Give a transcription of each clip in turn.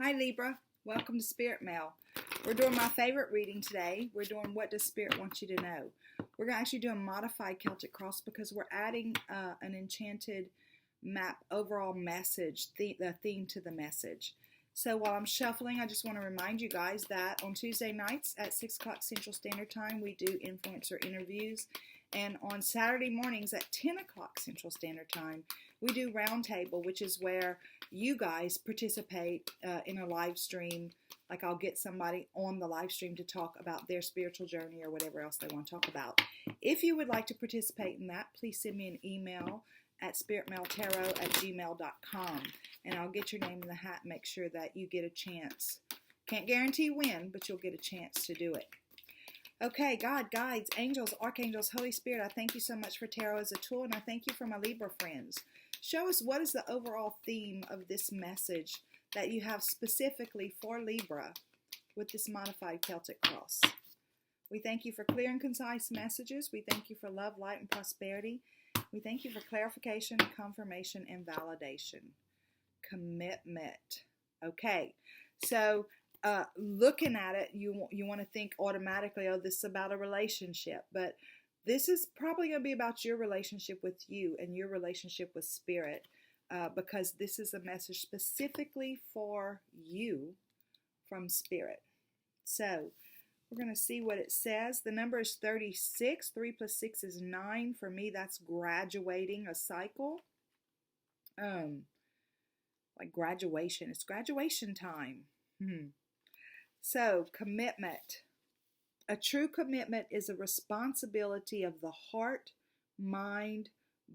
Hi Libra, welcome to Spirit Mail. We're doing my favorite reading today. We're doing What Does Spirit Want You to Know? We're going to actually do a modified Celtic cross because we're adding an enchanted map overall message, the theme to the message. So while I'm shuffling, I just want to remind you guys that on Tuesday nights at 6 o'clock Central Standard Time, we do influencer interviews. And on Saturday mornings at 10 o'clock Central Standard Time, we do Roundtable, which is where you guys participate in a live stream. Like I'll get somebody on the live stream to talk about their spiritual journey or whatever else they want to talk about. If you would like to participate in that, please send me an email at spiritmailtarot@gmail.com. And I'll get your name in the hat and make sure that you get a chance. Can't guarantee when, but you'll get a chance to do it. Okay, God, guides, angels, archangels, Holy Spirit, I thank you so much for tarot as a tool, and I thank you for my Libra friends. Show us what is the overall theme of this message that you have specifically for Libra with this modified Celtic cross. We thank you for clear and concise messages. We thank you for love, light, and prosperity. We thank you for clarification, confirmation, and validation. Commitment. Okay, so looking at it, you want to think automatically, oh, this is about a relationship, but this is probably going to be about your relationship with you and your relationship with Spirit, because this is a message specifically for you from Spirit. So we're going to see what it says. The number is 36. 3 plus 6 is 9. For me, that's graduating a cycle. Like graduation. It's graduation time. So, commitment. A true commitment is a responsibility of the heart, mind,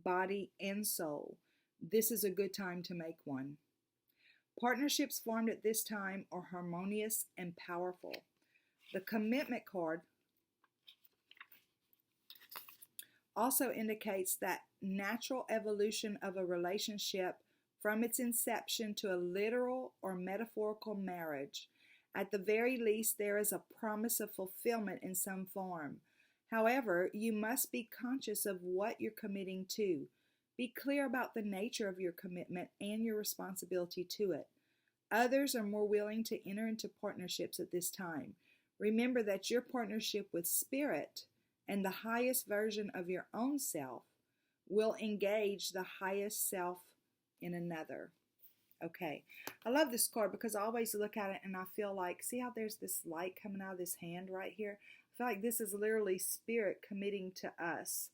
body, and soul. This is a good time to make one. Partnerships formed at this time are harmonious and powerful. The commitment card also indicates that natural evolution of a relationship from its inception to a literal or metaphorical marriage. At the very least, there is a promise of fulfillment in some form. However, you must be conscious of what you're committing to. Be clear about the nature of your commitment and your responsibility to it. Others are more willing to enter into partnerships at this time. Remember that your partnership with Spirit and the highest version of your own self will engage the highest self in another. Okay, I love this card because I always look at it and I feel like, see how there's this light coming out of this hand right here? I feel like this is literally Spirit committing to us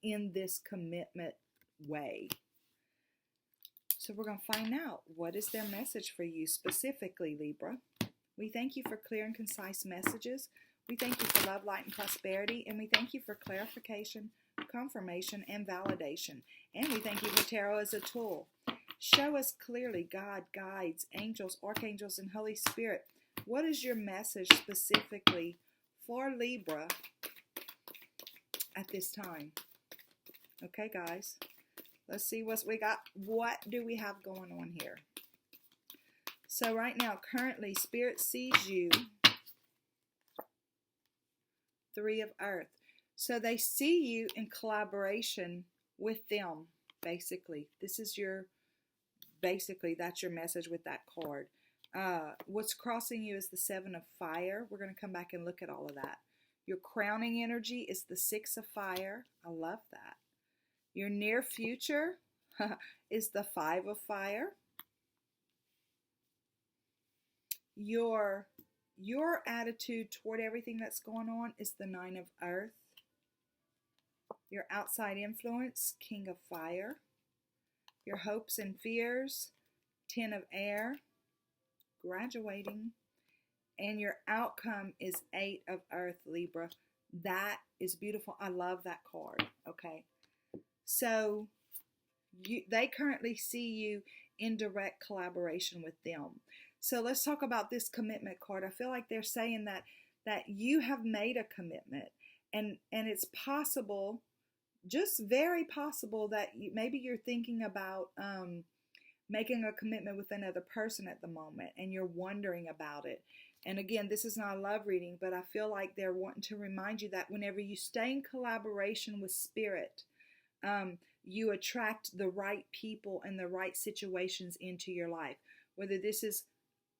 in this commitment way. So we're going to find out, what is their message for you specifically, Libra? We thank you for clear and concise messages. We thank you for love, light, and prosperity. And we thank you for clarification, confirmation, and validation. And we thank you for tarot as a tool. Show us clearly, God, guides, angels, archangels, and Holy Spirit. What is your message specifically for Libra at this time? Okay, guys. Let's see what we got. What do we have going on here? So right now, currently, Spirit sees you. 3 of Earth. So they see you in collaboration with them, basically. This is your... Basically, that's your message with that card. What's crossing you is the 7 of Fire. We're going to come back and look at all of that. Your crowning energy is the 6 of Fire. I love that. Your near future is the 5 of Fire. Your attitude toward everything that's going on is the 9 of Earth. Your outside influence, King of Fire. Your hopes and fears, 10 of Air, graduating. And your outcome is 8 of Earth, Libra. That is beautiful. I love that card. Okay. So they currently see you in direct collaboration with them. So let's talk about this commitment card. I feel like they're saying that you have made a commitment. And it's possible, just very possible, that maybe you're thinking about making a commitment with another person at the moment and you're wondering about it. And again, this is not a love reading, but I feel like they're wanting to remind you that whenever you stay in collaboration with Spirit, you attract the right people and the right situations into your life. Whether this is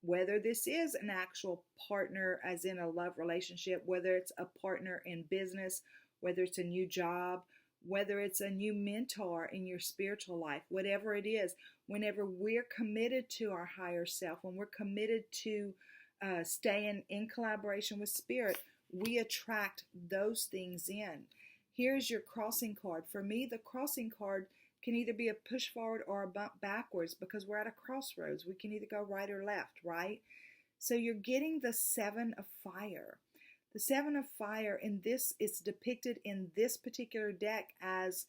whether this is an actual partner, as in a love relationship, whether it's a partner in business, whether it's a new job, whether it's a new mentor in your spiritual life, whatever it is, whenever we're committed to our higher self, when we're committed to staying in collaboration with spirit, we attract those things in. Here's your crossing card. For me, the crossing card can either be a push forward or a bump backwards, because we're at a crossroads. We can either go right or left, right? So you're getting the Seven of Fire. The Seven of Fire in this is depicted in this particular deck as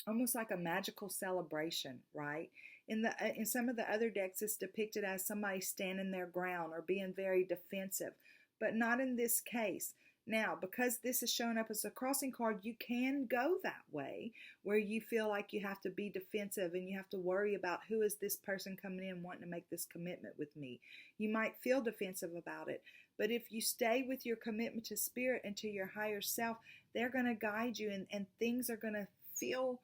almost like a magical celebration, right? In some of the other decks, it's depicted as somebody standing their ground or being very defensive, but not in this case. Now, because this is showing up as a crossing card, you can go that way, where you feel like you have to be defensive and you have to worry about, who is this person coming in wanting to make this commitment with me. You might feel defensive about it, but if you stay with your commitment to spirit and to your higher self, they're going to guide you, and things are going to feel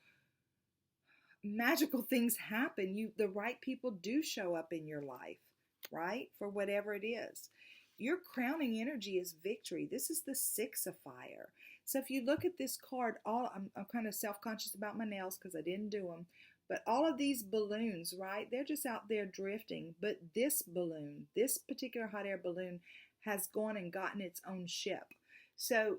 magical. Things happen. The right people do show up in your life, right? For whatever it is. Your crowning energy is victory. This is the Six of Fire. So if you look at this card, I'm kind of self-conscious about my nails because I didn't do them. But all of these balloons, right, they're just out there drifting. But this balloon, this particular hot air balloon, has gone and gotten its own ship. So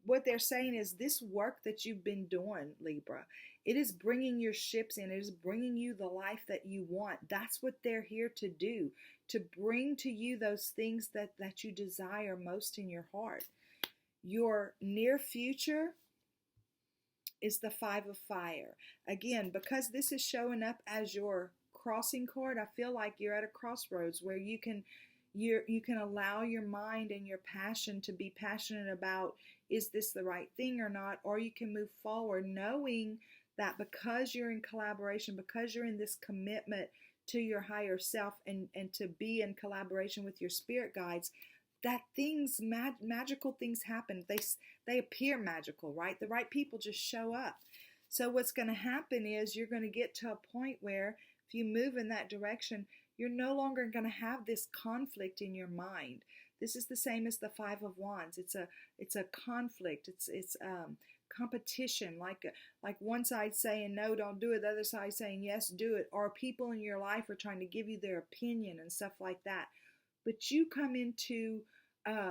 what they're saying is, this work that you've been doing, Libra, it is bringing your ships in. It is bringing you the life that you want. That's what they're here to do, to bring to you those things that you desire most in your heart. Your near future is the Five of Fire. Again, because this is showing up as your crossing card, I feel like you're at a crossroads where you can allow your mind and your passion to be passionate about, is this the right thing or not? Or you can move forward knowing that because you're in collaboration, because you're in this commitment to your higher self and to be in collaboration with your spirit guides, that things, magical things happen. They appear magical, right? The right people just show up. So what's going to happen is, you're going to get to a point where if you move in that direction, you're no longer going to have this conflict in your mind. This is the same as the Five of Wands. It's a conflict. It's competition, like one side saying no, don't do it, the other side saying yes, do it, or people in your life are trying to give you their opinion and stuff like that. But you come into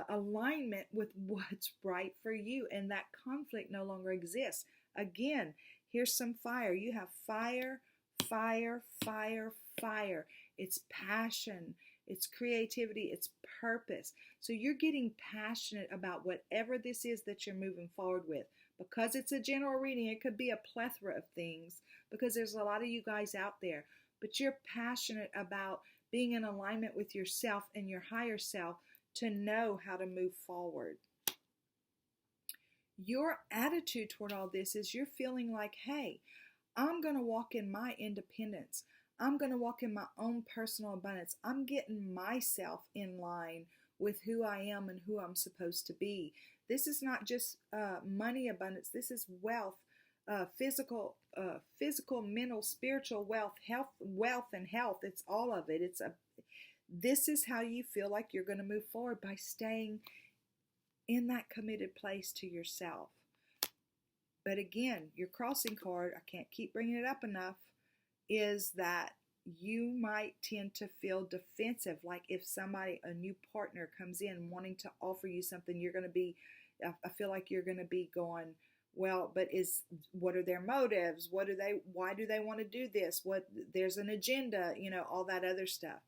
alignment with what's right for you, and that conflict no longer exists. Again, here's some fire. You have fire, fire, fire, fire. It's passion, it's creativity, it's purpose. So you're getting passionate about whatever this is that you're moving forward with. Because it's a general reading, it could be a plethora of things, because there's a lot of you guys out there. But you're passionate about being in alignment with yourself and your higher self to know how to move forward. Your attitude toward all this is, you're feeling like, hey, I'm going to walk in my independence. I'm going to walk in my own personal abundance. I'm getting myself in line with who I am and who I'm supposed to be. This is not just money abundance. This is wealth, physical, mental, spiritual wealth, and health. It's all of it. This is how you feel like you're going to move forward, by staying in that committed place to yourself. But again, your crossing card, I can't keep bringing it up enough, is that you might tend to feel defensive. Like if a new partner comes in wanting to offer you something, I feel like you're going to be going, well, but what are their motives? Why do they want to do this? There's an agenda, all that other stuff.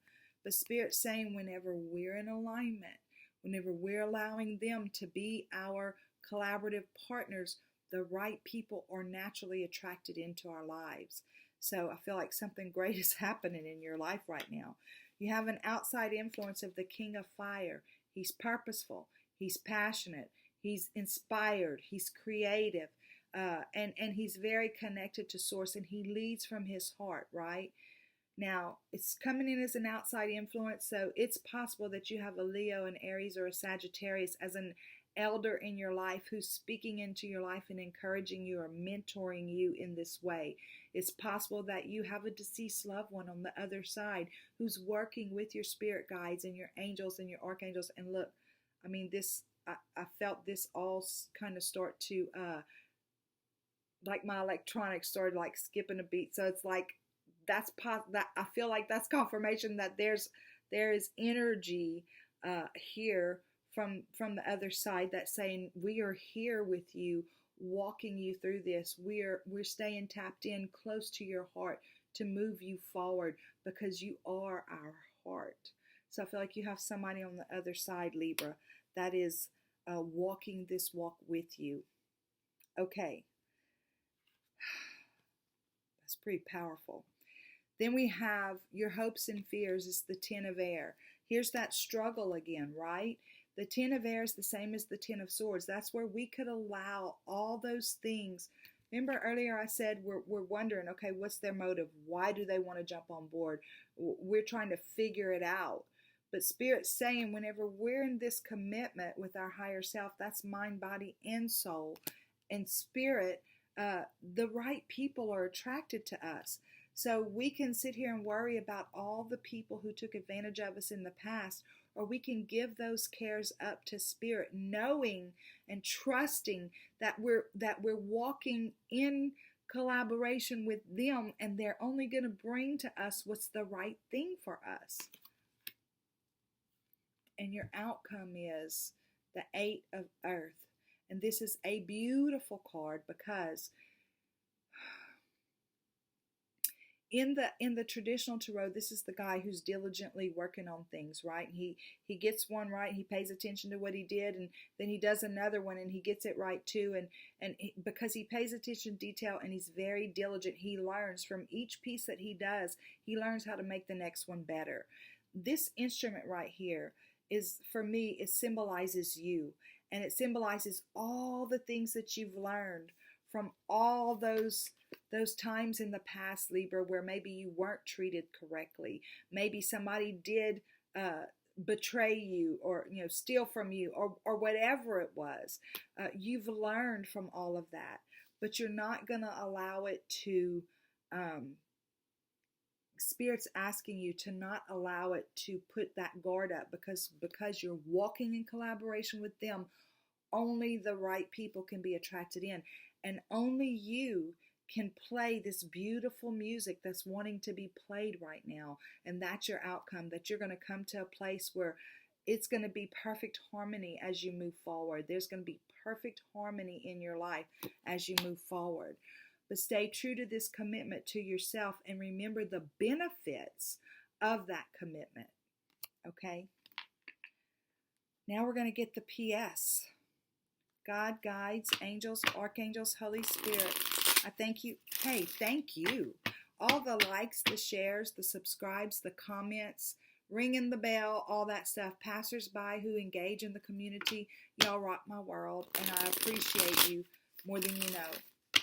But Spirit's saying, whenever we're in alignment, whenever we're allowing them to be our collaborative partners, the right people are naturally attracted into our lives. So I feel like something great is happening in your life right now. You have an outside influence of the King of Fire. He's purposeful. He's passionate. He's inspired. He's creative. And he's very connected to Source, and he leads from his heart, right? Now, it's coming in as an outside influence, so it's possible that you have a Leo, an Aries, or a Sagittarius as an elder in your life who's speaking into your life and encouraging you or mentoring you in this way. It's possible that you have a deceased loved one on the other side who's working with your spirit guides and your angels and your archangels. And look, I mean, I felt this all kind of start to, like my electronics started like skipping a beat. So it's like, that I feel like that's confirmation that there is energy here from the other side that's saying, we are here with you, walking you through this. We're staying tapped in close to your heart to move you forward, because you are our heart. So I feel like you have somebody on the other side, Libra, that is walking this walk with you. Okay. That's pretty powerful. Then we have your hopes and fears is the Ten of Air. Here's that struggle again, right? The Ten of Air is the same as the Ten of Swords. That's where we could allow all those things. Remember earlier I said we're wondering, okay, what's their motive? Why do they want to jump on board? We're trying to figure it out. But Spirit's saying whenever we're in this commitment with our higher self, that's mind, body, and soul, and spirit, the right people are attracted to us. So we can sit here and worry about all the people who took advantage of us in the past, or we can give those cares up to Spirit, knowing and trusting that we're walking in collaboration with them, and they're only going to bring to us what's the right thing for us. And your outcome is the Eight of Earth. And this is a beautiful card because in the traditional tarot, this is the guy who's diligently working on things, right? He gets one right, he pays attention to what he did, and then he does another one and he gets it right too. And because he pays attention to detail and he's very diligent, he learns from each piece that he does, he learns how to make the next one better. This instrument right here is, for me, it symbolizes you, and it symbolizes all the things that you've learned from all those times in the past, Libra, where maybe you weren't treated correctly. Maybe somebody did betray you, or steal from you, or whatever it was. You've learned from all of that, but you're not going to allow it to Spirit's asking you to not allow it to put that guard up, because you're walking in collaboration with them. Only the right people can be attracted in, and only you can play this beautiful music that's wanting to be played right now. And that's your outcome, that you're going to come to a place where it's going to be perfect harmony as you move forward. There's going to be perfect harmony in your life as you move forward. But stay true to this commitment to yourself and remember the benefits of that commitment. Okay? Now we're going to get the PS. God, guides, angels, archangels, Holy Spirit. I thank you. Hey, thank you. All the likes, the shares, the subscribes, the comments, ringing the bell, all that stuff. Passersby who engage in the community. Y'all rock my world, and I appreciate you more than you know.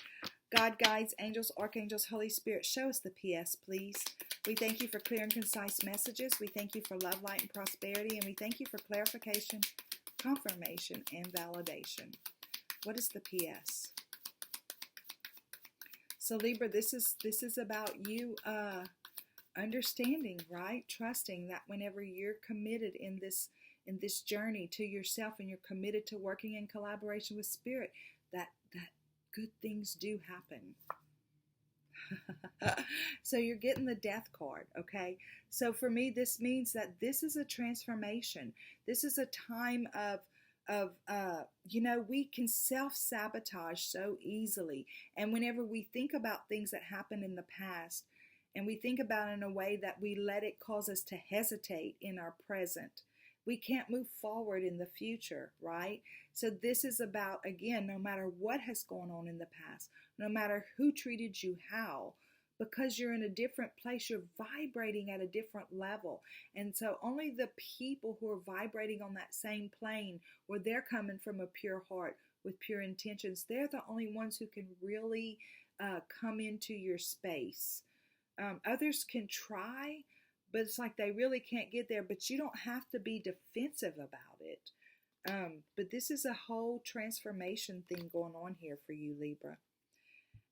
God, guides, angels, archangels, Holy Spirit, show us the PS, please. We thank you for clear and concise messages. We thank you for love, light, and prosperity. And we thank you for clarification, confirmation, and validation. What is the PS? So Libra, this is about you understanding, right? Trusting that whenever you're committed in this journey to yourself, and you're committed to working in collaboration with Spirit, that good things do happen. So you're getting the Death card, okay? So for me, this means that this is a transformation. This is a time of we can self-sabotage so easily. And whenever we think about things that happened in the past, and we think about it in a way that we let it cause us to hesitate in our present, we can't move forward in the future, right? So this is about, again, no matter what has gone on in the past, no matter who treated you how, because you're in a different place, you're vibrating at a different level. And so only the people who are vibrating on that same plane, where they're coming from a pure heart with pure intentions, they're the only ones who can really come into your space. Others can try, but it's like they really can't get there. But you don't have to be defensive about it. But this is a whole transformation thing going on here for you, Libra.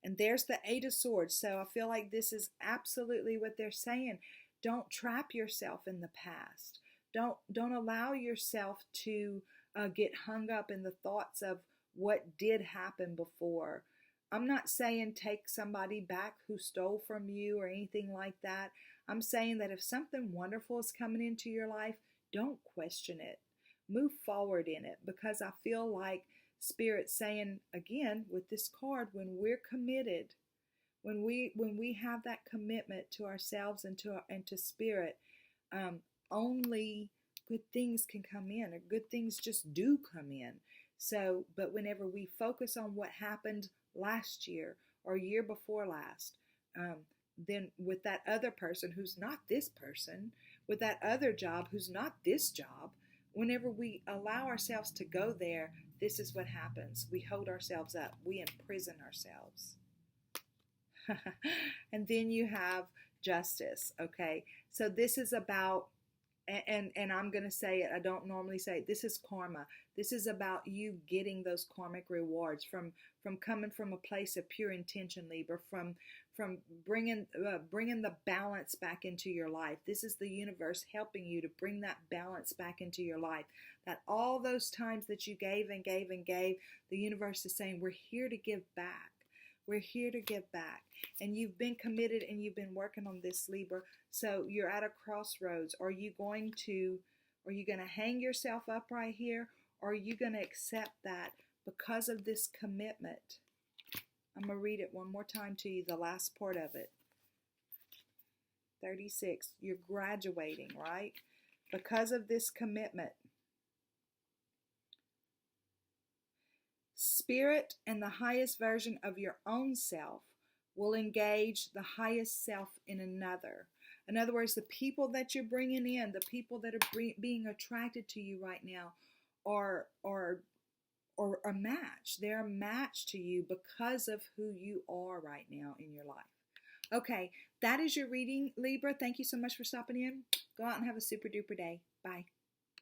And there's the Eight of Swords. So I feel like this is absolutely what they're saying. Don't trap yourself in the past. Don't allow yourself to get hung up in the thoughts of what did happen before. I'm not saying take somebody back who stole from you or anything like that. I'm saying that if something wonderful is coming into your life, don't question it. Move forward in it, because I feel like Spirit's saying, again, with this card, when we're committed, when we have that commitment to ourselves and to Spirit, only good things can come in, or good things just do come in. So, but whenever we focus on what happened last year or year before last, then with that other person who's not this person, with that other job who's not this job, whenever we allow ourselves to go there, this is what happens. We hold ourselves up. We imprison ourselves. And then you have Justice, okay? So this is about, and I'm going to say it, I don't normally say it, this is karma. This is about you getting those karmic rewards from coming from a place of pure intention, Libra, from bringing the balance back into your life. This is the universe helping you to bring that balance back into your life. That all those times that you gave and gave and gave, the universe is saying, we're here to give back. We're here to give back. And you've been committed and you've been working on this, Libra. So you're at a crossroads. Are you going to hang yourself up right here? Or are you going to accept that because of this commitment? I'm going to read it one more time to you, the last part of it. 36. You're graduating, right? Because of this commitment. Spirit and the highest version of your own self will engage the highest self in another. In other words, the people that you're bringing in, the people that are being attracted to you right now are a match. They're a match to you because of who you are right now in your life. Okay, that is your reading, Libra. Thank you so much for stopping in. Go out and have a super duper day. Bye.